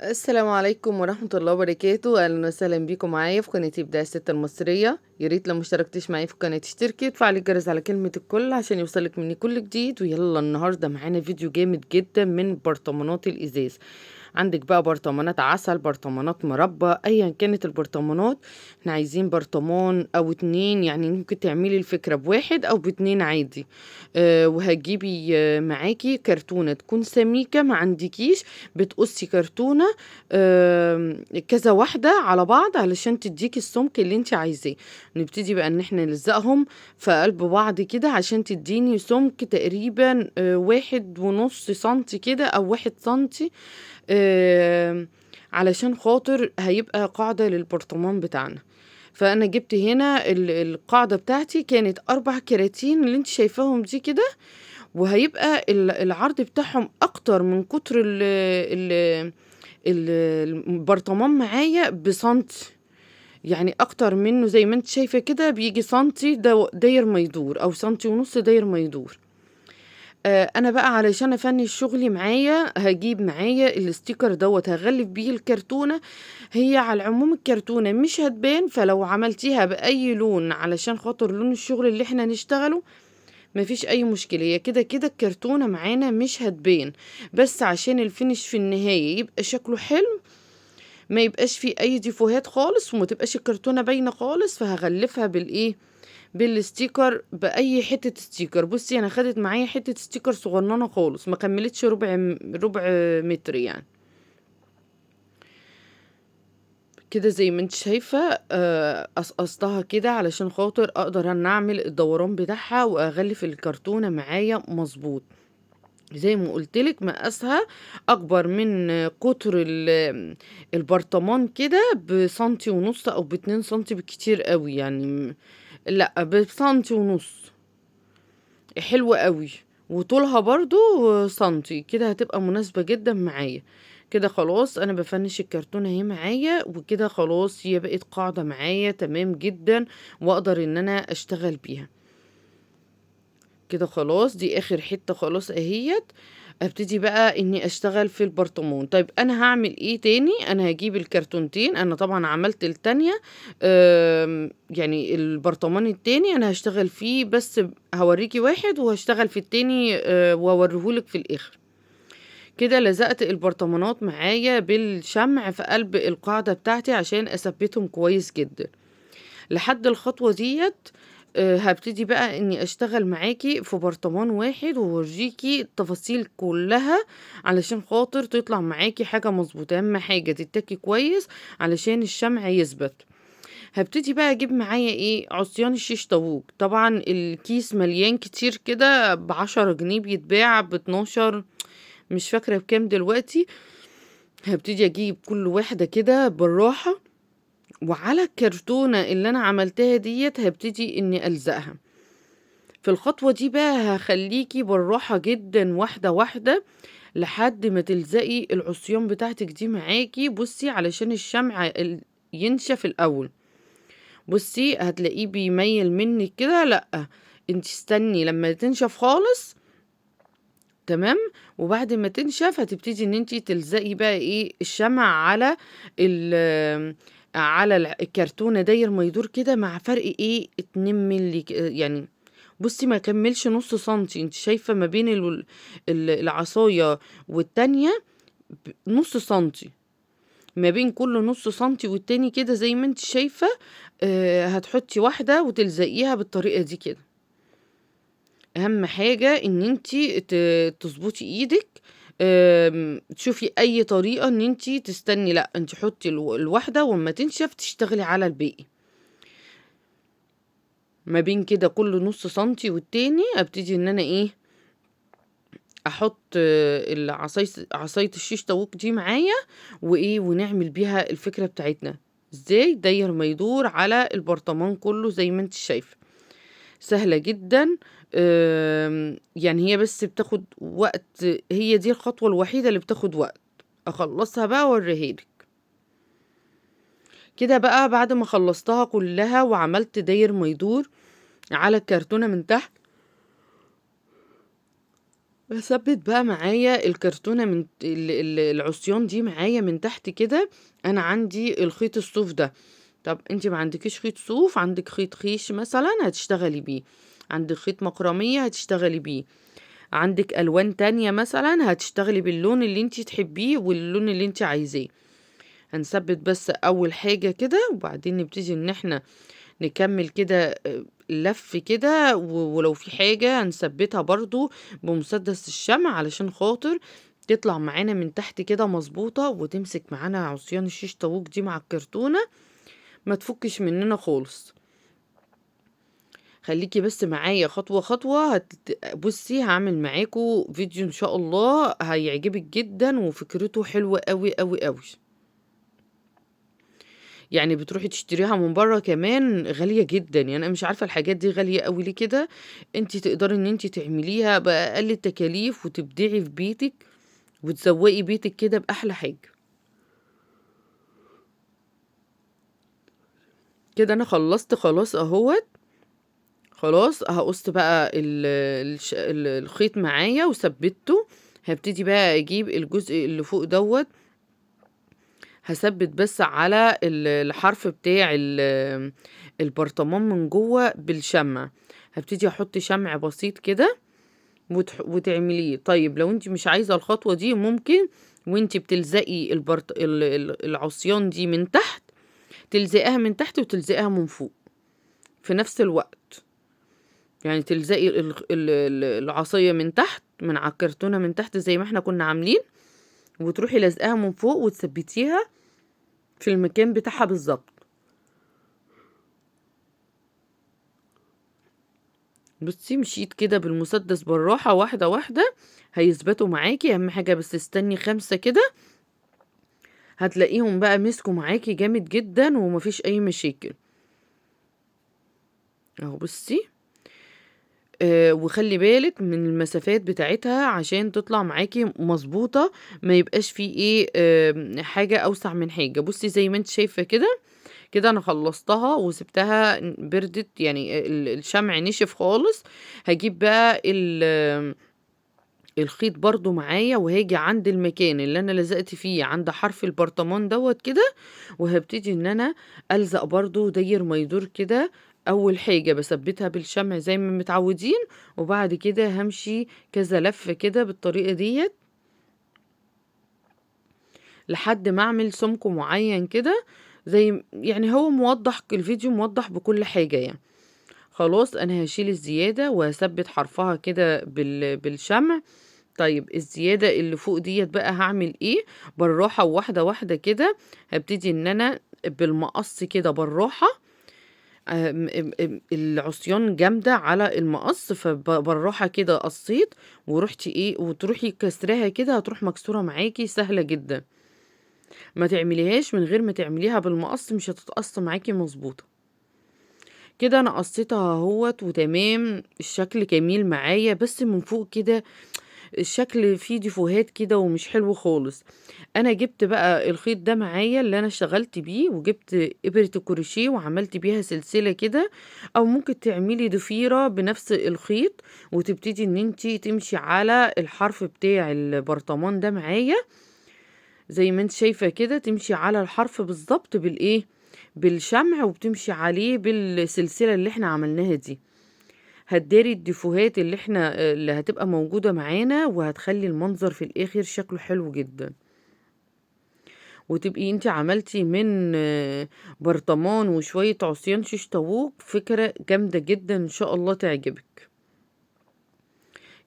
السلام عليكم ورحمة الله وبركاته، أهلا وسهلا بيكم معايا في قناة إبداع الست المصرية. يا ريت لو مشتركتش معايا في القناة تشتركي وتفعلي الجرس على كلمة الكل عشان يوصلك مني كل جديد. ويلا النهاردة معانا فيديو جامد جدا من برطمانات الإزاز. عندك بقى برطمانات عسل، برطمانات مربى، ايا كانت البرطمانات. احنا عايزين برطمان او اتنين، يعني ممكن تعملي الفكرة بواحد او باتنين عادي. وهتجيبي معاكي كرتونة تكون سميكة، ما عندكيش بتقصي كرتونة كذا واحدة على بعض علشان تديكي السمك اللي انت عايزاه. نبتدي بقى ان احنا نلزقهم في قلب بعض كده عشان تديني سمك تقريبا 1.5 سنتي كده او 1 سنتي. علشان خاطر هيبقى قاعدة للبرطمان بتاعنا. فانا جبت هنا القاعدة بتاعتي كانت 4 كراتين اللي انت شايفاهم دي كده. وهيبقى العرض بتاعهم اكتر من كتر ال- البرطمان معايا بسنتي. يعني اكتر منه زي ما انت شايفة كده، بيجي سنتي داير ما يدور او سنتي ونص داير ما يدور. انا بقى علشان افنش شغلي معايا هجيب معايا الستيكر دوت هغلف بيه الكرتونة. هي على العموم الكرتونة مش هتبان، فلو عملتيها بأي لون علشان خاطر لون الشغل اللي احنا نشتغله مفيش اي مشكلة. هي كده كده الكرتونة معانا مش هتبان، بس عشان الفينش في النهاية يبقى شكله حلو، ما يبقاش فيه اي ديفوهات خالص وما تبقاش الكرتونة باينة خالص، فهغلفها بالايه، بالستيكر، باي حته ستيكر. بصي انا خدت معايا حته ستيكر صغننه خالص ما كملتش ربع متر يعني. كده زي ما انت شايفه قصقصتها كده علشان خاطر اقدر ان اعمل الدوران بتاعها واغلف الكرتونه معايا مظبوط. زي ما قلتلك مقاسها اكبر من قطر البرطمان كده بسنتي ونص او ب2 سنتي بالكتير قوي يعني. لا، بسنتي ونص حلوة قوي. وطولها برضو سنتي كده هتبقى مناسبة جدا معايا. كده خلاص انا بفنش الكرتونة اهي معايا، وكده خلاص هي بقت قاعدة معايا تمام جدا، واقدر ان انا اشتغل بيها. كده خلاص دي اخر حتة خلاص اهيت. ابتدي بقى اني اشتغل في البرطمان. طيب انا هعمل ايه تاني؟ انا هجيب الكرتونتين، انا طبعا عملت التانية. يعني البرطمان التاني انا هشتغل فيه، بس هوريكي واحد وهشتغل في التاني واوريهولك في الاخر. كده لزقت البرطمانات معايا بالشمع في قلب القاعدة بتاعتي عشان اثبتهم كويس جدا. لحد الخطوة ديت هبتدي بقى اني اشتغل معاكي في برطمان واحد ووريكي التفاصيل كلها علشان خاطر تطلع معاكي حاجة مظبوطة. اهم حاجة تتاكي كويس علشان الشمع يثبت. هبتدي بقى اجيب معايا ايه، عصيان الشيش طاووق. طبعا الكيس مليان كتير كده، ب10 جنيه بيتباع ب12، مش فاكرة بكام دلوقتي. هبتدي اجيب كل واحدة كده بالراحة، وعلى الكرتونة اللي انا عملتها ديت هبتدي اني الزقها. في الخطوة دي بقى هخليكي بالراحة جدا واحدة واحدة لحد ما تلزقي العصيان بتاعتك دي معاكي. بصي علشان الشمع ينشف الاول. بصي هتلاقيه بيميل منك كده، لا انت استني لما تنشف خالص. تمام. وبعد ما تنشف هتبتدي ان انت تلزقي بقى ايه الشمع على الكرتونة داير ما يدور كده، مع فرق ايه 2 ملي يعني. بصي ما كملش نص سنتي، انت شايفة ما بين العصاية والتانية نص سنتي. ما بين كل نص سنتي والتاني كده زي ما انت شايفة. هتحطي واحدة وتلزقيها بالطريقة دي كده. اهم حاجة ان انتي تظبطي ايدك. تشوفي اي طريقة ان انتي تستني، لا انتي حطي الواحدة واما تنشف تشتغلي على الباقي. ما بين كده كل نص سنتي والتاني ابتدي ان انا ايه، احط عصاية الشيش طاووق دي معايا، وايه ونعمل بيها الفكرة بتاعتنا. ازاي داير ما يدور على البرطمان كله زي ما انت شايفه. سهلة جدا. يعني هي بس بتاخد وقت، هي دي الخطوة الوحيدة اللي بتاخد وقت. اخلصها بقى واوريهالك. كده بقى بعد ما خلصتها كلها وعملت داير ما يدور على الكرتونة من تحت، باثبّت بقى معايا الكرتونة من العصيان دي معايا من تحت كده. أنا عندي الخيط الصوف ده، طب أنتِ ما عندكيش خيط صوف، عندِك خيط خيش مثلًا هتشتغلي بيه، عندِك خيط مكرمية هتشتغلي بيه، عندِك ألوان تانية مثلًا هتشتغلي باللون اللي أنتِ تحبيه واللون اللي أنتِ عايزاه. هنثبّت بس أول حاجة كده، وبعدين نبتدي إن إحنا نكمّل كده لَف كده، ولو في حاجة هنثبّتها برضه بمسدس الشمع علشان خاطر تطلع معانا من تحت كده مضبوطة، وتمسك معانا عصيان الشيش طاووق دي مع الكرتونة ما تفُكِّش مننا خالص. خلّيكِ بس معايا خطوة، خطوة بُصّي هاعمل معاكم فيديو إن شاء الله هيعجبِك جدًا وفكرته حلوة أوي، أوي، أوي. يعني بتروحي تشتريها من برّه كمان غالية جدًا، يعني أنا مش عارفة الحاجات دي غالية أوي ليه كده. أنتِ تقدري إن أنتِ تعمليها بأقل التكاليف وتبدعي في بيتِك وتزوّقي بيتِك كده بأحلى حاجة. كده أنا خلّصت خلاص أهوّة، خلاص هاقص بقى الخيط معايا وثبّته. هابتدي بقى أجيب الجزء اللي فوق دوّة، هاثبّت بس على الحرف بتاع البرطمان من جوّه بالشمع. هابتدي أحط شمع بسيط كده وتعمليه. طيب لو أنتِ مش عايزة الخطوة دي ممكن وأنتِ بتلزقي البرط ال ال العصيان دي من تحت، تلزقيها من تحت وتلزقيها من فوق في نفس الوقت. يعني تلزقي العصاية من تحت من على الكرتونة من تحت زي ما إحنا كنا عاملين، وتروحي لازقاها من فوق وتثبّتيها في المكان بتاعها بالضبط. بُصّي مشيت كده بالمسدس بالراحة واحدة، واحدة هيثبتوا معاكِ. أهم حاجة بس استني 5 كده، هتلاقيهم بقى مسكوا معاكِ جامد جدًا وما فيش أي مشاكل. أهو بُصّي، وخلّي بالِك من المسافات بتاعتها عشان تطلع معاكِ مضبوطة، ما يبقاش في إيه، حاجة أوسع من حاجة. بُصّي زي ما أنتِ شايفة كده، كده أنا خلّصتها وسِبتها بردت يعني الشمع نشف خالص. هاجيب بقى الخيط برضه معايا وهاجي عند المكان اللي أنا لزقت فيه عند حرف البرطمان دوّة كده، وهابتدي إن أنا ألزق برضه داير ما يدور كده. أول حاجة باثبّتها بالشمع زي ما متعودين، وبعد كده هامشي كذا لَفّة كده بالطريقة ديّة لحد ما أعمل سمك معيّن كده زي يعني هو موضّح الفيديو موضّح بكل حاجة يعني. خلاص أنا هاشيل الزيادة وهاثبّت حرفها كده بالشمع. طيب الزيادة اللي فوق ديّة بقى هاعمل إيه، بالراحة وواحدة، واحدة كده هابتدي إن أنا بالمقص كده بالراحة. العصيان جامدة على المقص بالراحة كده قصيت ورُحتِ إيه، وتروحي كاسراها كده هتروح مكسورة معاكِ سهلة جدًا. ما تعمليهاش من غير ما تعمليها بالمقص مش هتتقص معاكِ مضبوطة. كده أنا قصيتها أهوّة وتمام، الشكل جميل معايا، بس من فوق كده الشكل فيه ديفوهات كده ومش حلو خالص. أنا جِبت بقى الخيط ده معايا اللي أنا اشتغلت بيه، وجِبت إبرة الكروشيه وعملت بيها سلسلة كده، أو ممكن تعملي ضفيرة بنفس الخيط، وتبتدي إن أنتِ تمشي على الحرف بتاع البرطمان ده معايا، زي ما أنتِ شايفة كده تمشي على الحرف بالضبط بالإيه، بالشمع وبتمشي عليه بالسلسلة اللي إحنا عملناها دي. هتداري الديفوهات اللي هتبقى موجودة معانا، وهتخلّي المنظر في الآخر شكله حلو جدًا. وتبقي أنتِ عملتِ من برطمان وشوية عصيان شيش طاووق فكرة جامدة جدًا إن شاء الله تعجبِك.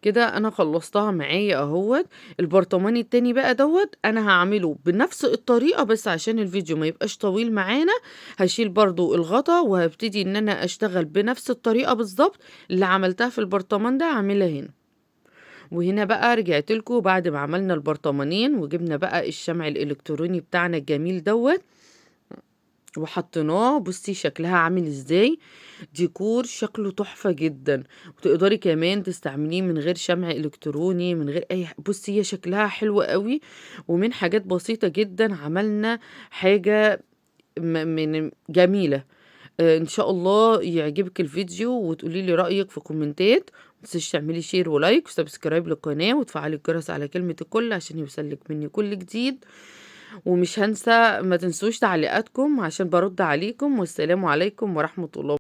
كده أنا خلّصتها معايا أهوّة. البرطمان التاني بقى دوّة أنا هاعمله بنفس الطريقة بس عشان الفيديو ما يبقاش طويل معانا، هاشيل برضه الغطا وهابتدي إن أنا أشتغل بنفس الطريقة بالضبط اللي عملتها في البرطمان ده هاعملها هنا. وهنا بقى رجعت لكم بعد ما عملنا البرطمانين وجبنا بقى الشمع الإلكتروني بتاعنا الجميل دوّة وحطيناه. بُصّي شكلها عامل إزاي، ديكور شكله تحفة جدًا. وتقدري كمان تستعمليه من غير شمع إلكتروني من غير أي بُصّي هي شكلها حلو أوي، ومن حاجات بسيطة جدًا عملنا حاجة من جميلة. إن شاء الله يعجبِك الفيديو وتقولي لي رأيِك في كومنتات، متنسيش تعملي شير ولايك وسبسكرايب للقناة وتفعلي الجرس على كلمة الكل عشان يوصلك مني كل جديد. ومش هنسى ما تنسوش تعليقاتكم عشان برد عليكم. والسلام عليكم ورحمة الله.